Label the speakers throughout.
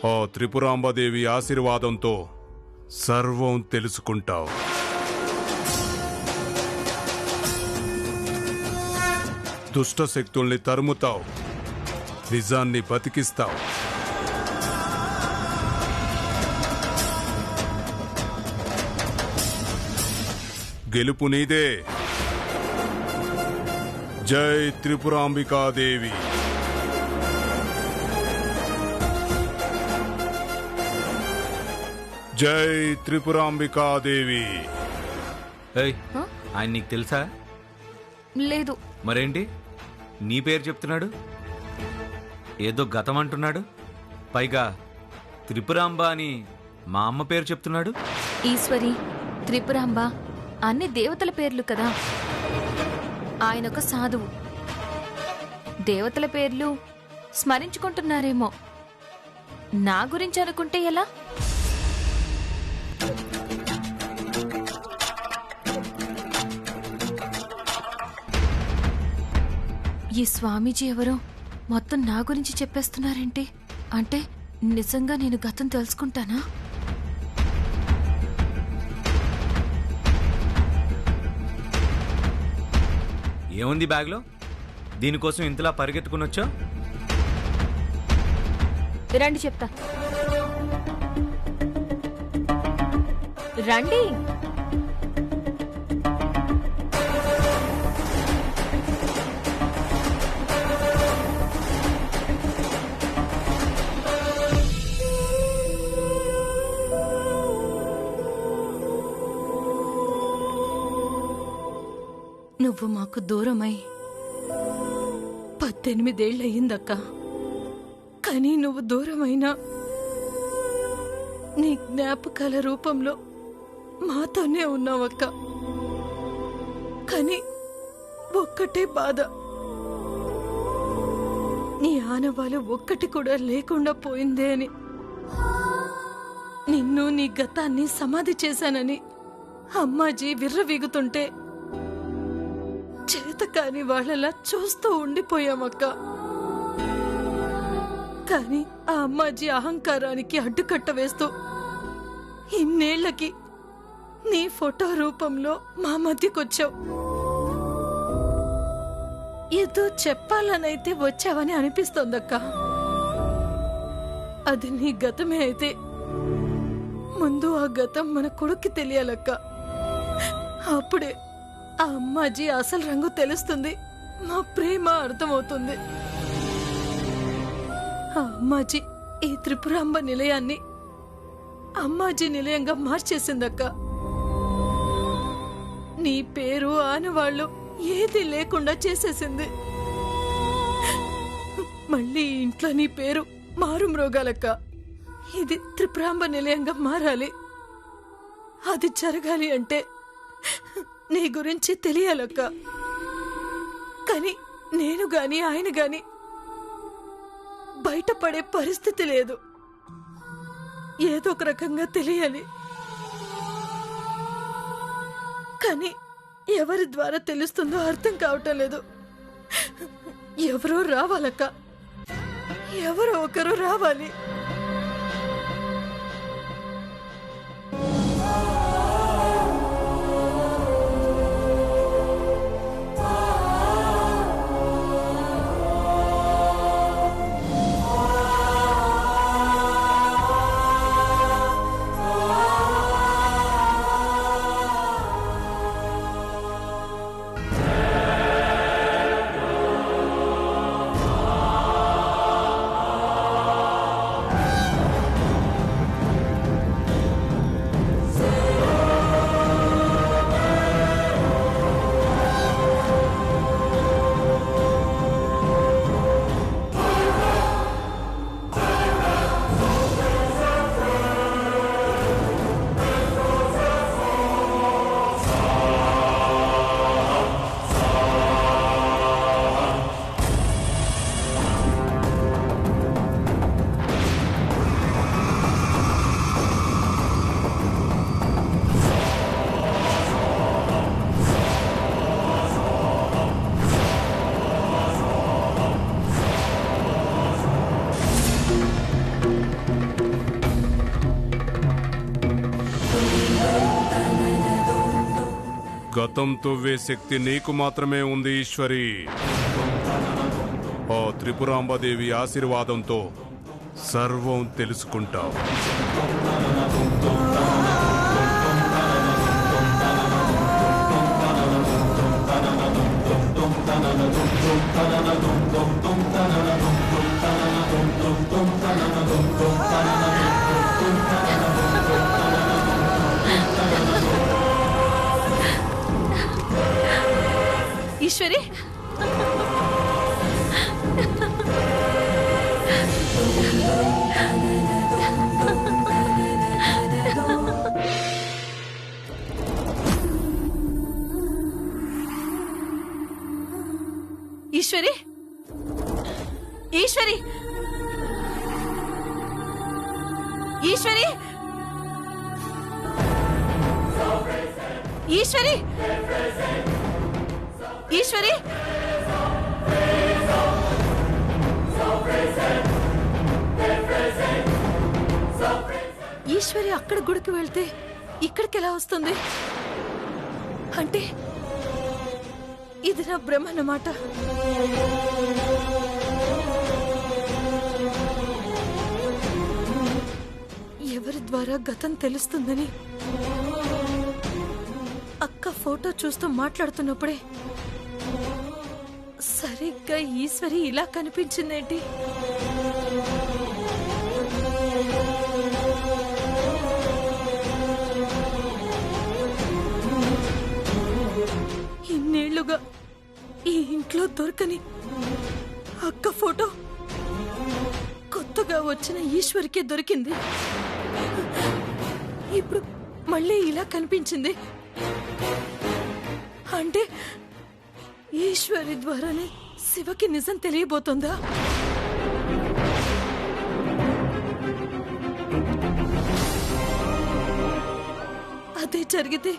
Speaker 1: ఆ త్రిపురాంబదేవి ఆశీర్వాదంతో సర్వం తెలుసుకుంటావు. దుష్ట శక్తుల్ని తరుముతావు, నిజాన్ని బతికిస్తావు. గెలుపు నీదే. జై త్రిపురాంబికాదేవి. జై త్రిపురాంబికాదేవి.
Speaker 2: ఆయన నీకు తెలుసా?
Speaker 3: లేదు.
Speaker 2: మరేంటి నీ పేరు చెప్తున్నాడు? ఏదో గతం అంటున్నాడు. పైగా త్రిపురాంబ అని మా అమ్మ పేరు చెప్తున్నాడు.
Speaker 3: ఈశ్వరి, త్రిపురాంబ అన్ని దేవతల పేర్లు కదా. ఆయనొక సాధువు. దేవతల పేర్లు స్మరించుకుంటున్నారేమో. నా గురించి అనుకుంటే ఎలా? ఈ స్వామీజీ ఎవరో మొత్తం నా గురించి చెప్పేస్తున్నారేంటి? అంటే నిజంగా నేను గతం తెలుసుకుంటానా?
Speaker 2: ఏముంది బ్యాగ్లో? దీనికోసం ఇంతలా పరిగెత్తుకుని వచ్చా?
Speaker 3: రండి చెప్తా. రండి.
Speaker 4: నువ్వు మాకు దూరమై 18 ఏళ్ళయిందక్క. కానీ నువ్వు దూరమైనా నీ జ్ఞాపకాల రూపంలో మాతోనే ఉన్నావక్క. కానీ ఒక్కటే బాధ, నీ ఆనవాలు ఒక్కటి కూడా లేకుండా పోయిందే అని. నిన్ను నీ గతాన్ని సమాధి చేశానని అమ్మాజీ విర్రవీగుతుంటే చేత కాని వాళ్ళలా చూస్తూ ఉండిపోయామక్క. కాని ఆ అమ్మాజీ అహంకారానికి అడ్డుకట్ట వేస్తూ ఇన్నేళ్లకి నీ ఫోటో రూపంలో మా మధ్యకొచ్చావు. ఏదో చెప్పాలనైతే వచ్చావని అనిపిస్తోందక్క. అది నీ గతమే అయితే ముందు ఆ గతం మన కొడుక్కి తెలియాలక్క. అప్పుడే ఆ అమ్మాజీ అసలు రంగు తెలుస్తుంది, మా ప్రేమ అర్థమవుతుంది. ఆ అమ్మాజీ ఈ త్రిపురాంబ నిలయాన్ని అమ్మాజీ నిలయంగా మార్చేసిందక్క. నీ పేరు ఆనవాళ్లు ఏది లేకుండా చేసేసింది. మళ్ళీ ఇంట్లో నీ పేరు మారుమ్రోగాలక్క. ఇది త్రిపురాంబ నిలయంగా మారాలి. అది జరగాలి అంటే నీ గురించి తెలియాలక్క. కానీ నేను గాని ఆయన గాని బయటపడే పరిస్థితి లేదు. ఏదో ఒక రకంగా తెలియాలి. కానీ ఎవరి ద్వారా తెలుస్తుందో అర్థం కావటం లేదు. ఎవరో రావాలక్క, ఎవరో ఒకరు రావాలి.
Speaker 1: గతం తవ్వే శక్తి నీకు మాత్రమే ఉంది ఈశ్వరి. ఆ త్రిపురాంబదేవి ఆశీర్వాదంతో సర్వం తెలుసుకుంటావు.
Speaker 4: ఈశ్వరి, ఈశ్వరి, ఈశ్వరి, ఈశ్వరి, ఈశ్వరి, ఈశ్వరి, ఈశ్వరి అక్కడ గుడికి వెళ్తే ఇక్కడికి ఎలా వస్తుంది? అంటే ఇది నా భ్రమ అన్నమాట. ఎవరి ద్వారా గతం తెలుస్తుందని అక్క ఫోటో చూస్తూ మాట్లాడుతున్నప్పుడే సరిగ్గా ఈశ్వరి ఇలా కనిపించిందేంటి? ఇన్నేళ్లుగా ఈ ఇంట్లో దొరకని అక్క ఫోటో కొత్తగా వచ్చిన ఈశ్వరికే దొరికింది. ఇప్పుడు మళ్ళీ ఇలా కనిపించింది. అంటే ఈశ్వరి ద్వారానే శివకి నిజం తెలియబోతుందా? అదే జరిగితే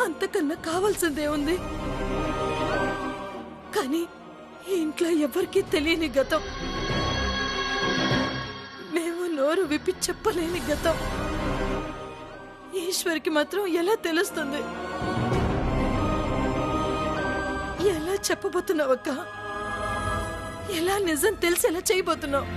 Speaker 4: అంతకన్నా కావాల్సిందే ఉంది. కానీ ఈ ఇంట్లో ఎవరికీ తెలియని గతం, మేము నోరు విప్పి చెప్పలేని గతం ఈశ్వరికి మాత్రం ఎలా తెలుస్తుంది? ఎలా చెప్పబోతున్నావు అక్క? ఎలా నిజం తెలిసి ఎలా చేయబోతున్నావు?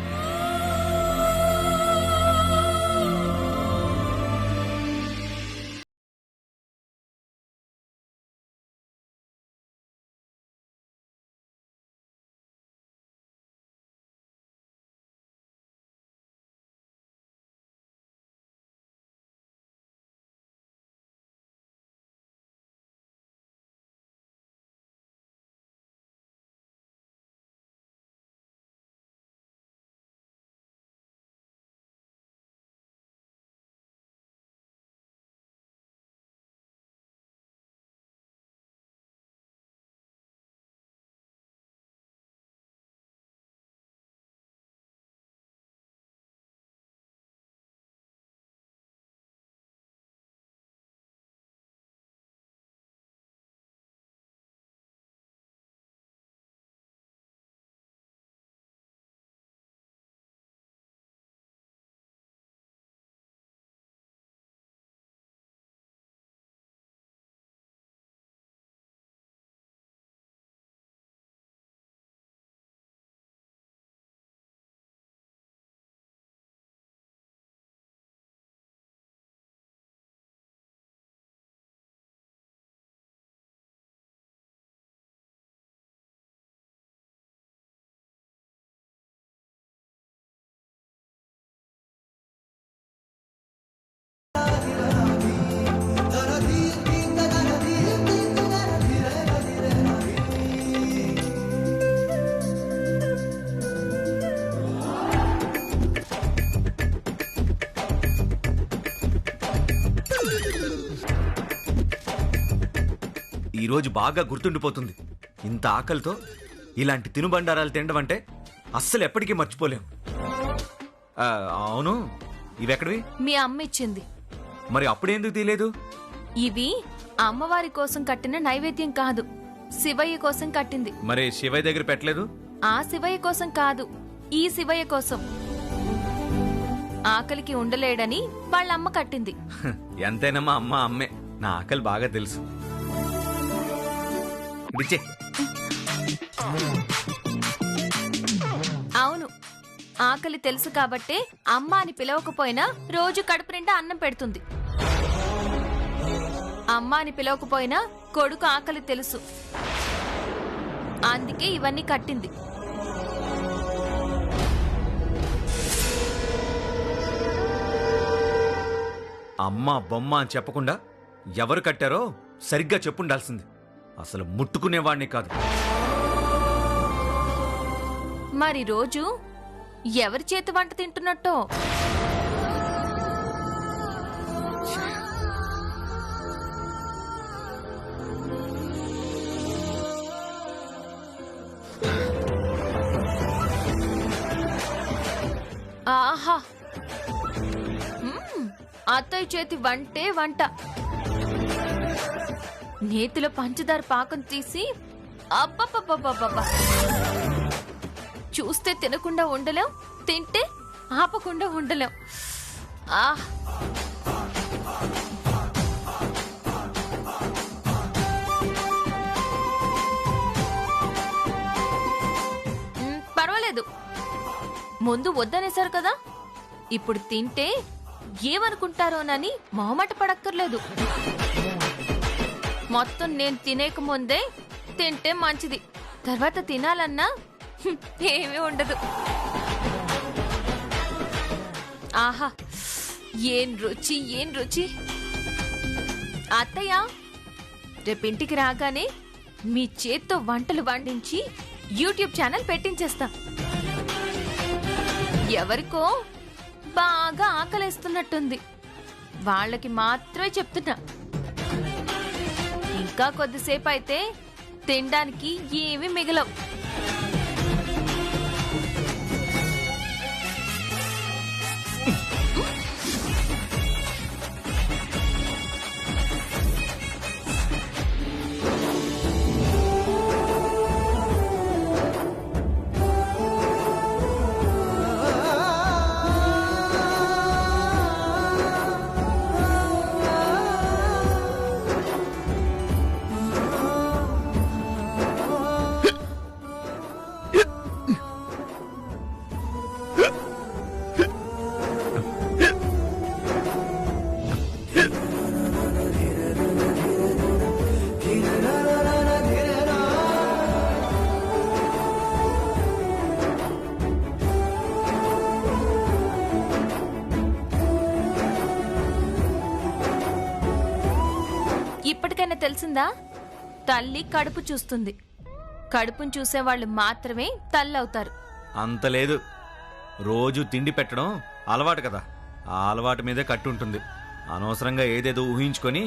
Speaker 2: ఈరోజు బాగా గుర్తుండిపోతుంది. ఇంత ఆకలితో ఇలాంటి తినుబండారాలు తినడం అంటే అస్సలు ఎప్పటికీ మర్చిపోలేం. అవును, ఇవెక్కడివి?
Speaker 3: మీ అమ్మ ఇచ్చింది.
Speaker 2: మరి అప్పుడేందుకు తీయలేదు?
Speaker 3: ఇవి అమ్మవారి కోసం కట్టిన నైవేద్యం కాదు, శివయ్య కోసం కట్టింది.
Speaker 2: మరి శివయ్య దగ్గర పెట్టలేదు?
Speaker 3: ఆ శివయ్య కోసం కాదు, ఈ శివయ్య కోసం. ఆకలికి ఉండలేడని వాళ్ళ అమ్మ కట్టింది.
Speaker 2: ఎంతైనా మా అమ్మ అమ్మే. నా ఆకలి బాగా తెలుసు. ఇచ్చే.
Speaker 3: అవును, ఆకలి తెలుసు కాబట్టే అమ్మ అని పిలవకపోయినా రోజు కడుపు నిండా అన్నం పెడుతుంది. అమ్మ అని పిలవకపోయినా కొడుకు ఆకలి తెలుసు, అందుకే ఇవన్నీ కట్టింది.
Speaker 2: అమ్మ బొమ్మ అని చెప్పకుండా ఎవరు కట్టారో సరిగ్గా చెప్పుండాల్సింది. అసలు ముట్టుకునేవాడిని కాదు.
Speaker 3: మరి రోజు ఎవరి చేతి వంట తింటున్నట్టో? ఆహా, అత్తయ్య చేతి వంటే వంట. నేతిలో పంచదార పాకం తీసి అబ్బబ్బబ్బబ్బబ్బా, చూస్తే తినకుండా ఉండలేం, తింటే ఆపకుండా ఉండలేం. ఆహ్, పర్వాలేదు, ముందు వద్దనేశారు కదా, ఇప్పుడు తింటే ఏమనుకుంటారోనని మొహమాట పడక్కర్లేదు. మొత్తం నేను తినేక ముందే తింటే మంచిది, తర్వాత తినాలన్నా ఏమీ ఉండదు. ఆహా, ఏం రుచి, ఏం రుచి. అత్తయ్య, రేపింటికి రాగానే మీ చేత్తో వంటలు వండించి యూట్యూబ్ ఛానల్ పెట్టించేస్తా. ఎవరికో బాగా ఆకలేస్తున్నట్టుంది, వాళ్ళకి మాత్రమే చెప్తున్నా. ఇంకా కొద్దిసేపు అయితే తినడానికి ఏమీ మిగలవు. ఇప్పటికైనా తెలిసిందా? తల్లి కడుపు చూస్తుంది, కడుపును చూసేవాళ్ళు మాత్రమే తల్లి అవుతారు.
Speaker 2: అంత లేదు, రోజు తిండి పెట్టడం అలవాటు కదా, ఆ అలవాటు మీదే కట్టుంటుంది. అనవసరంగా ఏదేదో ఊహించుకొని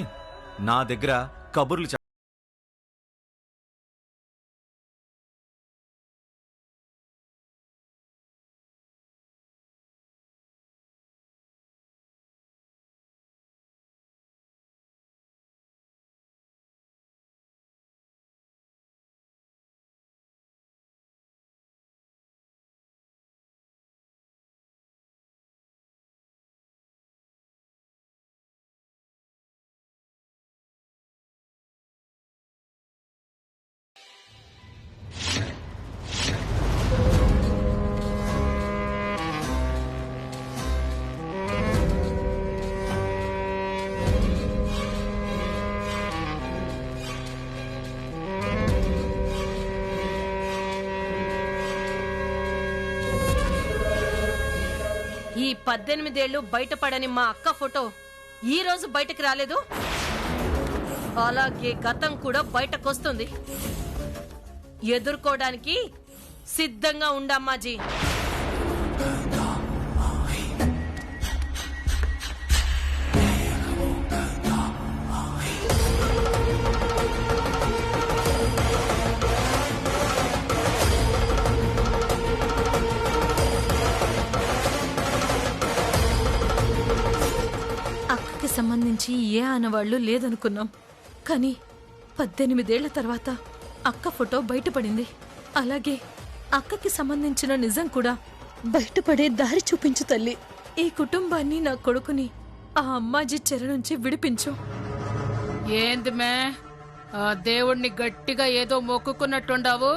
Speaker 2: నా దగ్గర కబుర్లు
Speaker 4: ఈ 18 ఏళ్ళు బయటపడని మా అక్క ఫోటో ఈ రోజు బయటకు రాలేదు, అలాగే గతం కూడా బయటకొస్తుంది. ఎదుర్కోవడానికి సిద్ధంగా ఉండమ్మాజీ. అక్కకి సంబంధించి ఏ ఆనవాళ్లు లేదనుకున్నాం, కానీ 18 ఏళ్ల తర్వాత అక్క ఫోటో బయటపడింది. అలాగే అక్కకి సంబంధించిన నిజం కూడా బయటపడే దారి చూపించు తల్లి. ఈ కుటుంబాన్ని, నా కొడుకుని ఆ అమ్మాజీ చెర నుంచి విడిపించు.
Speaker 5: ఏంది మే ఆ దేవుణ్ణి గట్టిగా ఏదో మొక్కుకున్నట్టుండావు.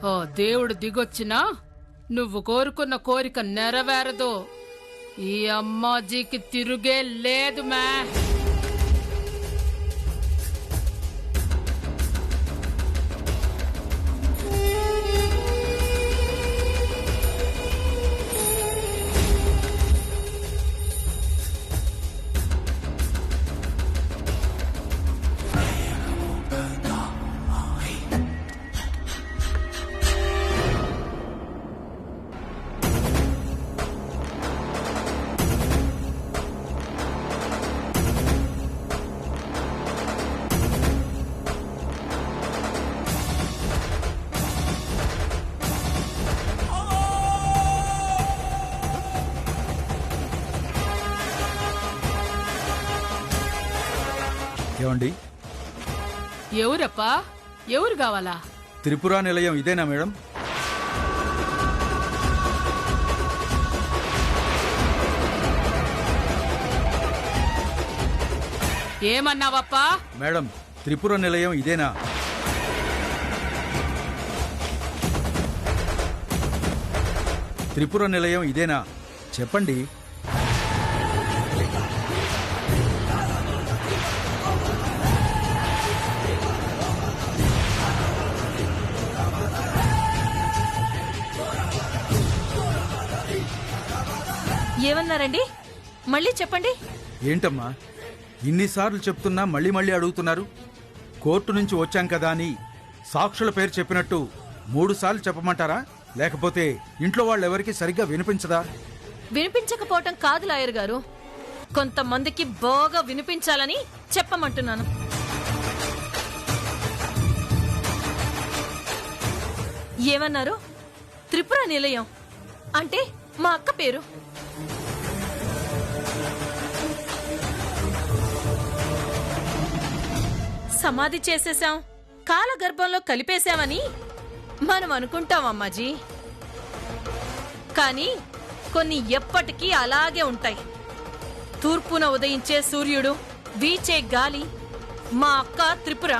Speaker 5: ఆ దేవుడు దిగొచ్చినా నువ్వు కోరుకున్న కోరిక నెరవేరదు. ఈ అమ్మాజీకి తిరుగే లేదు మే.
Speaker 6: ఏమండి,
Speaker 5: ఎవరప్పా? ఎవరు కావాలా?
Speaker 6: త్రిపుర నిలయం ఇదేనా మేడం?
Speaker 5: ఏమన్నావప్పా?
Speaker 6: మేడం, త్రిపుర నిలయం ఇదేనా? త్రిపుర నిలయం ఇదేనా చెప్పండి.
Speaker 3: ఏమన్నారండి? మళ్ళీ చెప్పండి.
Speaker 6: ఏంటమ్మా ఇన్నిసార్లు చెప్తున్నా మళ్ళీ మళ్ళీ అడుగుతున్నారు? కోర్టు నుంచి వచ్చాం కదా అని సాక్షుల పేరు చెప్పినట్టు 3 సార్లు చెప్పమంటారా? లేకపోతే ఇంట్లో వాళ్ళెవరికి సరిగ్గా వినిపించదా?
Speaker 3: వినిపించకపోవటం కాదు లాయర్ గారు, కొంతమందికి బాగా వినిపించాలని చెప్పమంటున్నాను. ఏమన్నారు? త్రిపుర నిలయం అంటే మా అక్క పేరు. సమాధి చేసేశాం, కాలగర్భంలో కలిపేశామని మనం అనుకుంటాం అమ్మాజీ. కానీ కొన్ని ఎప్పటికీ అలాగే ఉంటాయి. తూర్పున ఉదయించే సూర్యుడు, వీచే గాలి మా అక్క త్రిపుర.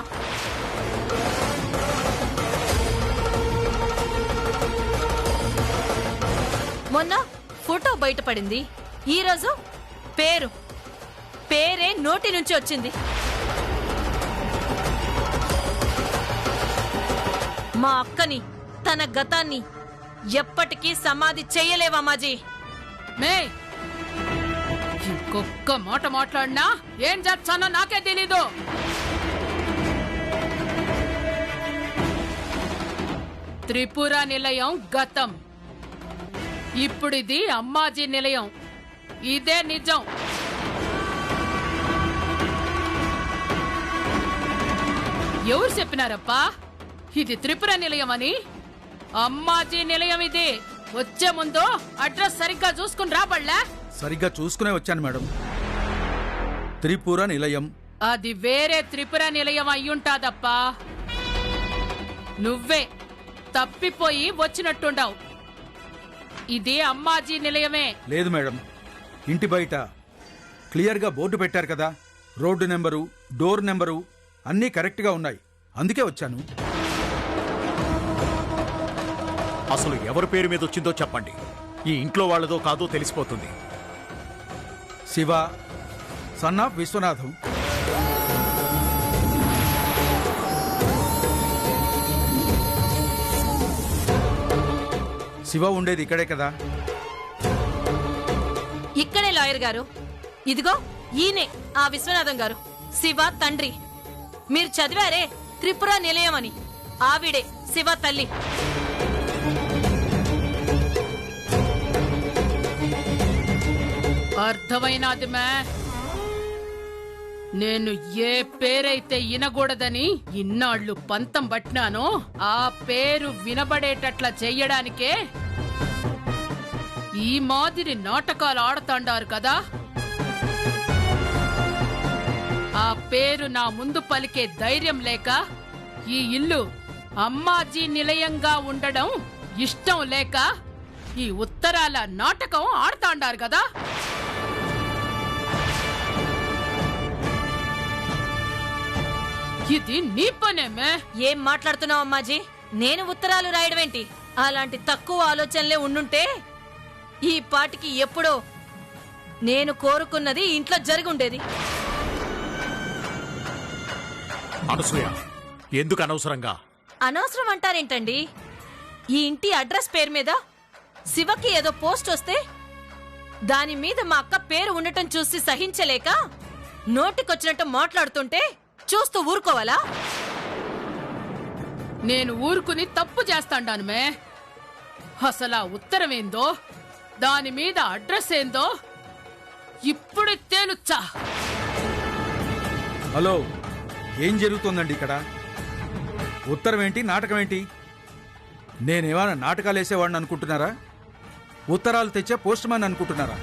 Speaker 3: మొన్న ఫోటో బయటపడింది, ఈరోజు పేరే నోటి నుంచి వచ్చింది. మా అక్కని, తన గతాన్ని ఎప్పటికీ సమాధి చెయ్యలేవా మాజీ?
Speaker 5: మే, ఇంకొక్క మాట మాట్లాడినా ఏం చేస్తానో నాకే తెలీదు. త్రిపుర నిలయం గతం, ఇప్పుడిది అమ్మాజీ నిలయం. ఇదే నిజం. ఎవరు చెప్పినారప్పా ఇది త్రిపుర నిలయం అని? అమ్మాజీ నిలయం ఇది. వచ్చే ముందు అడ్రస్ సరిగ్గా చూసుకుని రాబడలే?
Speaker 6: సరిగ్గా చూసుకునే వచ్చాను మేడం. త్రిపుర నిలయం
Speaker 5: అది వేరే త్రిపుర నిలయం అయ్యుంటాదప్పా. నువ్వే తప్పిపోయి వచ్చినట్టుండవు. ఇది అమ్మాజీ నిలయమే.
Speaker 6: లేదు మేడం, ఇంటి బయట క్లియర్గా బోర్డు పెట్టారు కదా. రోడ్డు నెంబరు, డోర్ నెంబరు అన్నీ కరెక్ట్గా ఉన్నాయి, అందుకే వచ్చాను.
Speaker 7: అసలు ఎవరి పేరు మీద వచ్చిందో చెప్పండి. ఈ ఇంట్లో వాళ్ళదో కాదో తెలిసిపోతుంది.
Speaker 6: Shiva, son of Vishwanatham. శివ ఉండేది ఇక్కడే కదా?
Speaker 3: ఇక్కడే లాయర్ గారు. ఇదిగో ఈయనే ఆ విశ్వనాథం గారు, శివ తండ్రి. మీరు చదివారే త్రిపుర నిలయం అని, ఆవిడే శివ తల్లి.
Speaker 5: అర్థమైనాది మే. నేను ఏ పేరైతే వినకూడదని ఇన్నాళ్లు పంతం పట్టినానో ఆ పేరు వినబడేటట్లా చెయ్యడానికే ఈ మాదిరి నాటకాలు ఆడతాండారు కదా. ఆ పేరు నా ముందు పలికే ధైర్యం లేక, ఈ ఇల్లు అమ్మాజీ నిలయంగా ఉండడం ఇష్టం లేక ఈ ఉత్తరాల నాటకం ఆడతాండారు కదా. ఇది నీ పనేమే.
Speaker 3: ఏం మాట్లాడుతున్నావు అమ్మాజీ? నేను ఉత్తరాలు రాయడమేంటి? అలాంటి తక్కువ ఆలోచనలే ఉండుంటే ఈ పాటికి ఎప్పుడో నేను కోరుకున్నది ఇంట్లో జరుగుండేది.
Speaker 7: అనసూయ, ఎందుకు అనవసరంగా?
Speaker 3: అనవసరం అంటారేంటండి? ఈ ఇంటి అడ్రస్ పేరు మీద శివకి ఏదో పోస్ట్ వస్తే దాని మీద మా అక్క పేరు ఉండటం చూసి సహించలేక నోటికొచ్చినట్టు మాట్లాడుతుంటే చూస్తూ ఊరుకోవాలా?
Speaker 5: నేను ఊరుకుని తప్పు చేస్తాండానుమే. అసలు ఆ ఉత్తరం ఏందో, దాని మీద అడ్రస్ ఏందో ఇప్పుడు తేలుచ్చా.
Speaker 6: హలో, ఏం జరుగుతుందండి ఇక్కడ? ఉత్తరం ఏంటి, నాటకం ఏంటి? నేనేమైనా నాటకాలు వేసేవాడిని అనుకుంటున్నారా? ఉత్తరాలు తెచ్చే పోస్ట్ మ్యాన్ అనుకుంటున్నారా?